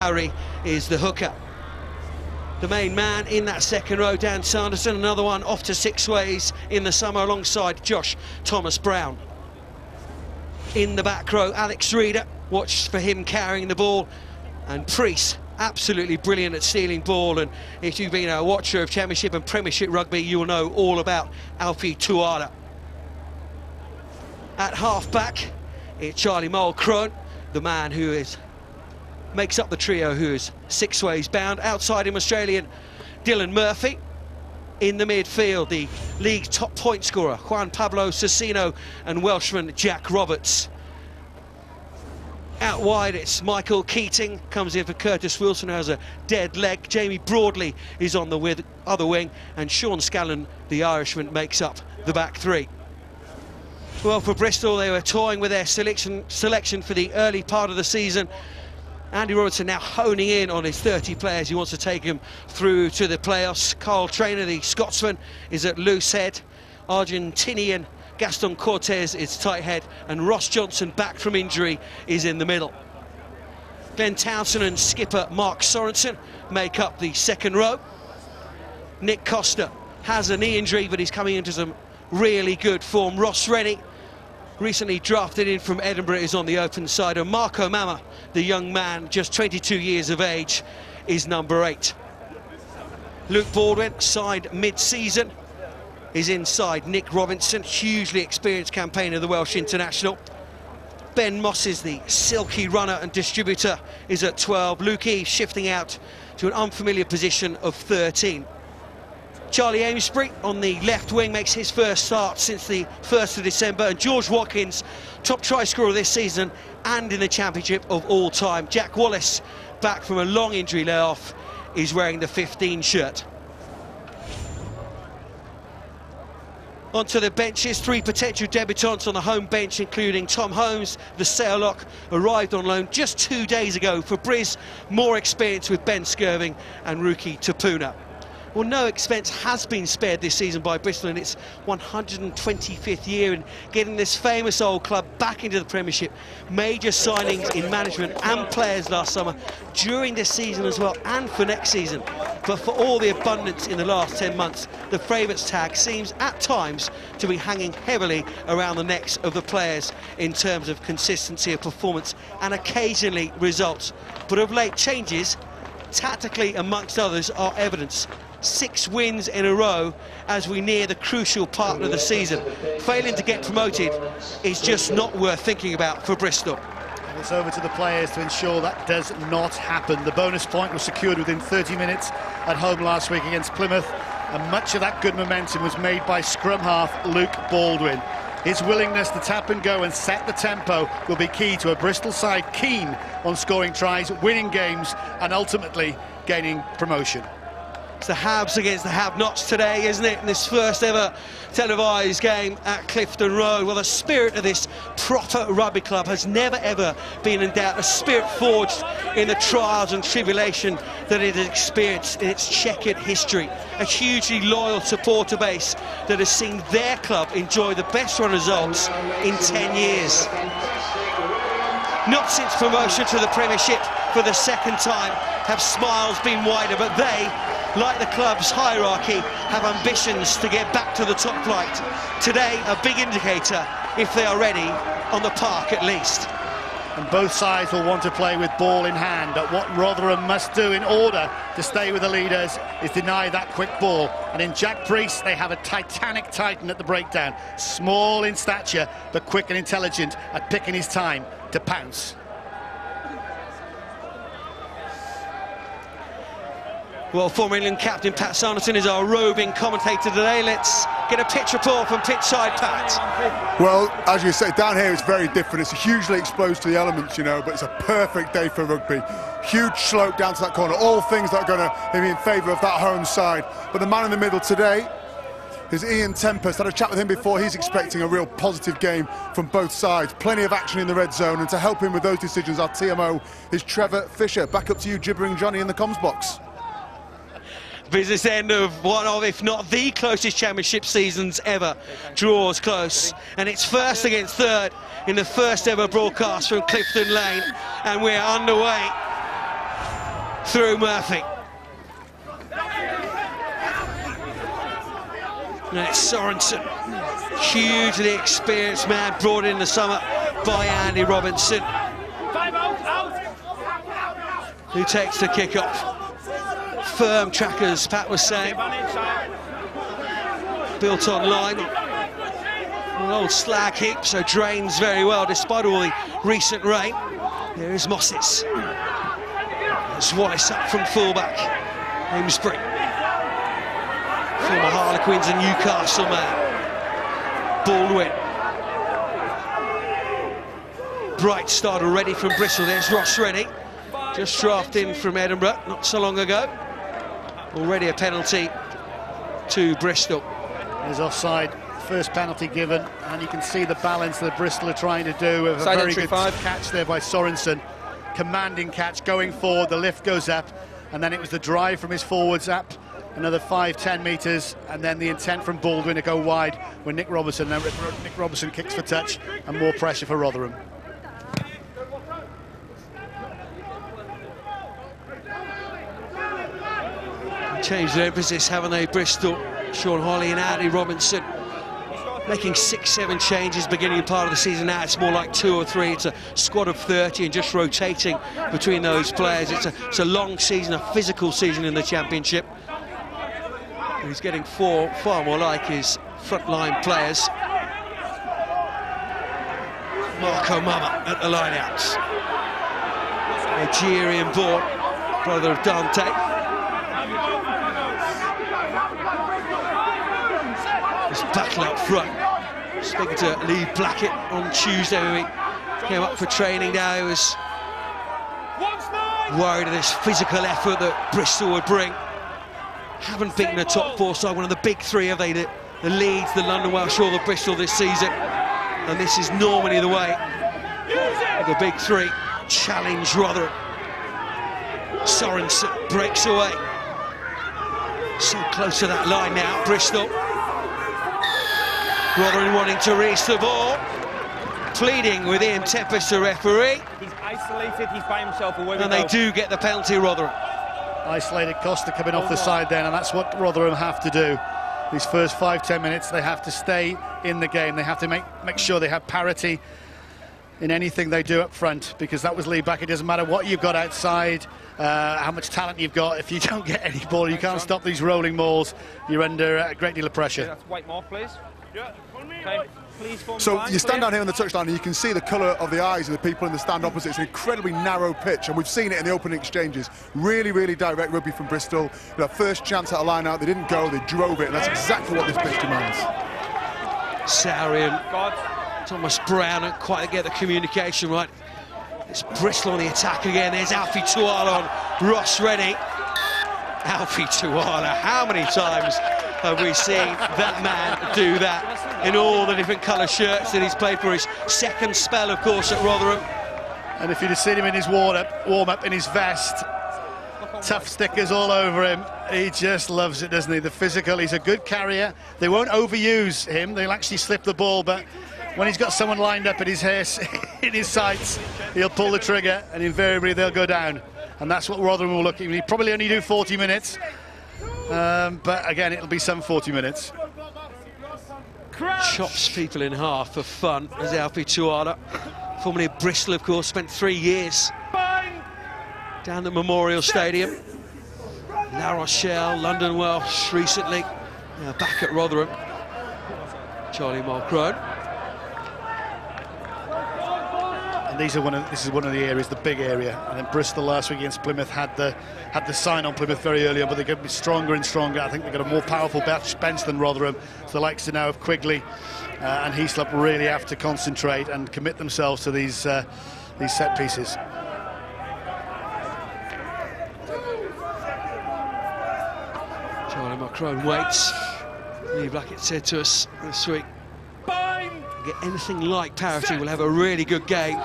Harry is the hooker. The main man in that second row, Dan Sanderson, another one off to six ways in the summer alongside Josh Thomas Brown. In the back row, Alex Reeder, watch for him carrying the ball, and Priest, absolutely brilliant at stealing ball, and if you've been a watcher of Championship and Premiership rugby, you will know all about Alfie Tuala. At half-back, it's Charlie Mulcrone, the man who makes up the trio who is six ways bound. Outside him, Australian Dylan Murphy. In the midfield, the league's top point scorer, Juan Pablo Cecino, and Welshman Jack Roberts. Out wide, it's Michael Keating, comes in for Curtis Wilson, who has a dead leg. Jamie Broadley is on the other wing, and Sean Scallon, the Irishman, makes up the back three. Well, for Bristol, they were toying with their selection for the early part of the season. Andy Robertson now honing in on his 30 players. He wants to take them through to the playoffs. Carl Traynor, the Scotsman, is at loose head. Argentinian Gaston Cortez is tight head, and Ross Johnson, back from injury, is in the middle. Glenn Townsend and skipper Mark Sorensen make up the second row. Nick Costa has a knee injury, but he's coming into some really good form. Ross Rennie, recently drafted in from Edinburgh, is on the open side, and Marco Mama, the young man, just 22 years of age, is number 8. Luke Baldwin, signed mid-season, is inside Nick Robinson, hugely experienced campaigner of the Welsh international. Ben Moss is the silky runner and distributor, is at 12. Luke Eve shifting out to an unfamiliar position of 13. Charlie Amesbury on the left wing makes his first start since the 1st of December, and George Watkins, top try scorer this season and in the Championship of all time. Jack Wallace, back from a long injury layoff, is wearing the 15 shirt. Onto the benches, 3 potential debutants on the home bench, including Tom Holmes, the Saillock, arrived on loan just 2 days ago for Briz, more experience with Ben Skirving and Ruki Tapuna. Well, no expense has been spared this season by Bristol in its 125th year in getting this famous old club back into the Premiership. Major signings in management and players last summer, during this season as well, and for next season. But for all the abundance in the last 10 months, the favourites tag seems at times to be hanging heavily around the necks of the players in terms of consistency of performance and occasionally results. But of late, changes, tactically amongst others, are evidence. 6 wins in a row as we near the crucial part of the season. Failing to get promoted is just not worth thinking about for Bristol. And it's over to the players to ensure that does not happen. The bonus point was secured within 30 minutes at home last week against Plymouth, and much of that good momentum was made by scrum half Luke Baldwin. His willingness to tap and go and set the tempo will be key to a Bristol side keen on scoring tries, winning games, and ultimately gaining promotion. It's the haves against the have-nots today, isn't it? In this first ever televised game at Clifton Road. Well, the spirit of this proper rugby club has never ever been in doubt. A spirit forged in the trials and tribulation that it has experienced in its checkered history. A hugely loyal supporter base that has seen their club enjoy the best run results in 10 years. Not since promotion to the Premiership for the second time have smiles been wider, but they, like the club's hierarchy, have ambitions to get back to the top flight. Today, a big indicator if they are ready on the park at least. And both sides will want to play with ball in hand. But what Rotherham must do in order to stay with the leaders is deny that quick ball. And in Jack Priest, they have a titanic titan at the breakdown. Small in stature, but quick and intelligent at picking his time to pounce. Well, former England captain Pat Sanderson is our roving commentator today. Let's get a pitch report from pitchside, Pat. Well, as you say, down here it's very different. It's hugely exposed to the elements, you know, but it's a perfect day for rugby. Huge slope down to that corner, all things that are going to be in favour of that home side. But the man in the middle today is Ian Tempest. I had a chat with him before. He's expecting a real positive game from both sides. Plenty of action in the red zone, and to help him with those decisions, our TMO is Trevor Fisher. Back up to you, Gibbering Johnny, in the comms box. Business end of one of, if not the closest Championship seasons ever, draws close, and it's first against third in the first ever broadcast from Clifton Lane, and we're underway. through Murphy. And it's Sorensen, hugely experienced man, brought in the summer by Andy Robinson, who takes the kick-off. Firm trackers, Pat was saying, built on line, an old slag heap, so drains very well despite all the recent rain. There is Mosses. There's Wallace up from fullback. Amesbury, former Harlequins and Newcastle man. Baldwin. Bright start already from Bristol. There's Ross Rennie, just drafted in from Edinburgh not so long ago. Already a penalty to Bristol. There's offside, first penalty given, and you can see the balance that Bristol are trying to do with a very good catch there by Sorensen. Commanding catch going forward, the lift goes up, and then it was the drive from his forwards up another 5-10 metres, and then the intent from Baldwin to go wide when Nick Robertson kicks for touch, and more pressure for Rotherham. Changed their emphasis, haven't they, Bristol? Sean Holley and Andy Robinson making 6-7 changes beginning part of the season. Now it's more like 2 or 3. It's a squad of 30 and just rotating between those players. It's a long season, a physical season in the Championship. And he's getting far more like his frontline players. Marco Mama at the line-outs. Nigerian-born, brother of Dante. Battle up front. Speaking to Lee Blackett on Tuesday when we came up for training now, he was worried of this physical effort that Bristol would bring. Haven't beaten a top 4 side, one of the big 3 of the Leeds, the London Welsh or the Bristol this season, and this is normally the way the big 3 challenge Rotherham. Sorensen breaks away, so close to that line now, Bristol. Rotherham wanting to release the ball, pleading with Ian Tempest, the referee. He's isolated, he's by himself away. And they do get the penalty, Rotherham. Isolated Costa coming off the side then, and that's what Rotherham have to do. These first 5-10 minutes, they have to stay in the game. They have to make sure they have parity in anything they do up front, because that was Lee back. It doesn't matter what you've got outside, how much talent you've got. If you don't get any ball, you can't stop these rolling mauls. You're under a great deal of pressure. That's white mark, please. Yeah. Okay. So you stand down here on the touchline and you can see the colour of the eyes of the people in the stand opposite. It's an incredibly narrow pitch, and we've seen it in the opening exchanges. Really, really direct rugby from Bristol. Their first chance at a line out, they didn't go, they drove it, and that's exactly what this pitch demands. Sowry and Thomas Brown don't quite get the communication right. It's Bristol on the attack again. There's Alfie Tuala on Ross Rennie. Alfie Tuala, how many times have we seen that man do that in all the different colour shirts that he's played for? His second spell, of course, at Rotherham. And if you'd have seen him in his warm-up in his vest, tough stickers all over him, he just loves it, doesn't he? The physical, he's a good carrier. They won't overuse him, they'll actually slip the ball, but when he's got someone lined up in his sights, he'll pull the trigger, and invariably they'll go down. And that's what Rotherham will look at. He'll probably only do 40 minutes, but again, it'll be some 40 minutes. Chops people in half for fun, as Alfie Tuala, formerly of Bristol, of course, spent 3 years down at Memorial Stadium. La Rochelle, London Welsh recently, now back at Rotherham. Charlie Mulcrone. And this is one of the areas, the big area. And then Bristol last week against Plymouth had the sign on Plymouth very early on, but they're going to be stronger and stronger. I think they've got a more powerful bench than Rotherham. So the likes of now of Quigley and Heaslop really have to concentrate and commit themselves to these set pieces. Charlie Mulcrone waits. Lee Blackett said to us this week, get anything like parity, we'll have a really good game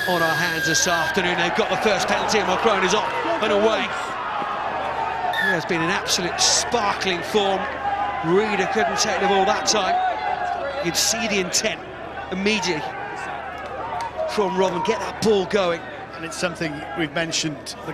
on our hands this afternoon. They've got the first penalty, and Mulcrone is off and away. He has been in absolute sparkling form. Reader couldn't take the ball that time. You'd see the intent immediately from Rotherham, get that ball going. And it's something we've mentioned.